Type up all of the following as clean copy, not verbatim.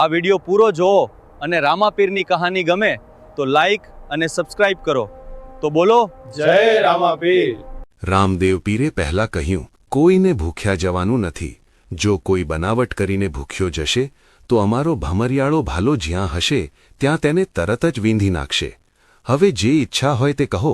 આ વિડિયો પૂરો જોવો અને રામાપીરની કહાની ગમે તો લાઈક અને સબસ્ક્રાઇબ કરો. તો બોલો જય રામાપીર. રામદેવ પીરે પહેલા કહ્યું, કોઈને ભૂખ્યા જવાનું નથી. જો કોઈ બનાવટ કરીને ભૂખ્યો જશે તો અમારો ભમરિયાળો ભાલો જ્યાં હશે ત્યાં તેને તરત જ વીંધી નાખશે. હવે જે ઈચ્છા હોય તે કહો,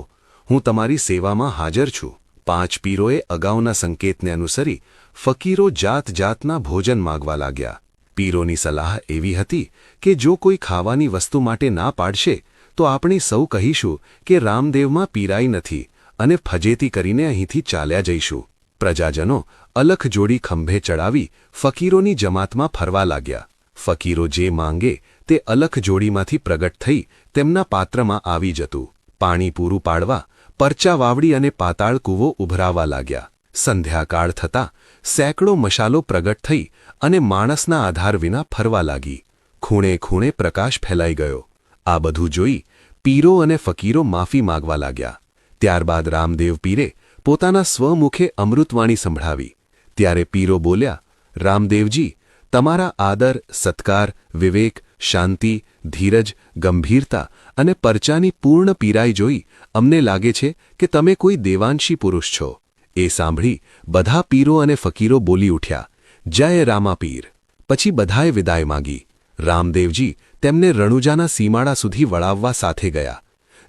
હું તમારી સેવામાં હાજર છું. 5 પીરોએ અગાઉના સંકેતને અનુસરી ફકીરો જાત જાતના ભોજન માગવા લાગ્યા. પીરોની સલાહ એવી હતી કે જો કોઈ ખાવાની વસ્તુ માટે ના પાડશે તો આપણે સૌ કહીશું કે રામદેવમાં પીરાઈ નથી અને ફજેતી કરીને અહીંથી ચાલ્યા જઈશું. પ્રજાજનો અલખ જોડી ખંભે ચડાવી ફકીરોની જમાતમાં ફરવા લાગ્યા. ફકીરો જે માંગે તે અલખ જોડીમાંથી પ્રગટ થઈ તેમના પાત્રમાં આવી જતું. પાણી પૂરું પાડવા પરચા વાવડી અને પાતાળ કૂવો ઉભરાવા લાગ્યા. સંધ્યાકાળ થતાં સેંકડો મશાલો પ્રગટ થઈ અને માણસના આધાર વિના ફરવા લાગી. ખૂણે ખૂણે પ્રકાશ ફેલાઈ ગયો. આ બધું જોઈ પીરો અને ફકીરો માફી માગવા લાગ્યા. ત્યારબાદ રામદેવ પીરે પોતાના સ્વમુખે અમૃતવાણી સંભળાવી. ત્યારે પીરો બોલ્યા, રામદેવજી, તમારા આદર, સત્કાર, વિવેક, શાંતિ, ધીરજ, ગંભીરતા અને પરચાની પૂર્ણ પીરાઈ જોઈ અમને લાગે છે કે તમે કોઈ દેવાંશી પુરુષ છો. એ સાંભળી બધા પીરો અને ફકીરો બોલી ઉઠ્યા, જય રામાપીર. પછી બધાએ વિદાય માગી. રામદેવજી તેમને રણુજાના સીમાડા સુધી વળાવવા સાથે ગયા.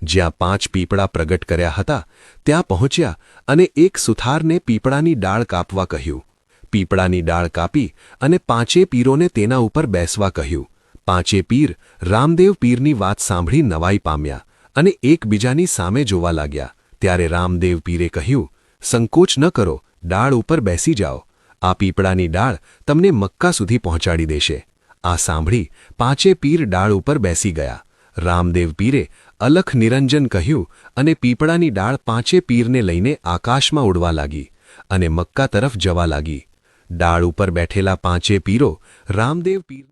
જ્યાં 5 પીપળા પ્રગટ કર્યા હતા ત્યાં પહોંચ્યા અને એક સુથારને પીપળાની ડાળ કાપવા કહ્યું. પીપળાની ડાળ કાપી અને 5 પીરોને તેના ઉપર બેસવા કહ્યું. 5 પીર રામદેવ પીરની વાત સાંભળી નવાઈ પામ્યા અને એકબીજાની સામે જોવા લાગ્યા. ત્યારે રામદેવ પીરે કહ્યું, સંકોચ ન કરો, ડાળ ઉપર બેસી જાઓ. આ પીપળાની ડાળ તમને મક્કા સુધી પહોંચાડી દેશે. આ સાંભળી 5 પીર ડાળ ઉપર બેસી ગયા. રામદેવ પીરે અલખ નિરંજન કહ્યું અને પીપળાની ડાળ 5 પીરને લઈને આકાશમાં ઉડવા લાગી અને મક્કા તરફ જવા લાગી. ડાળ ઉપર બેઠેલા 5 પીરો રામદેવ પીર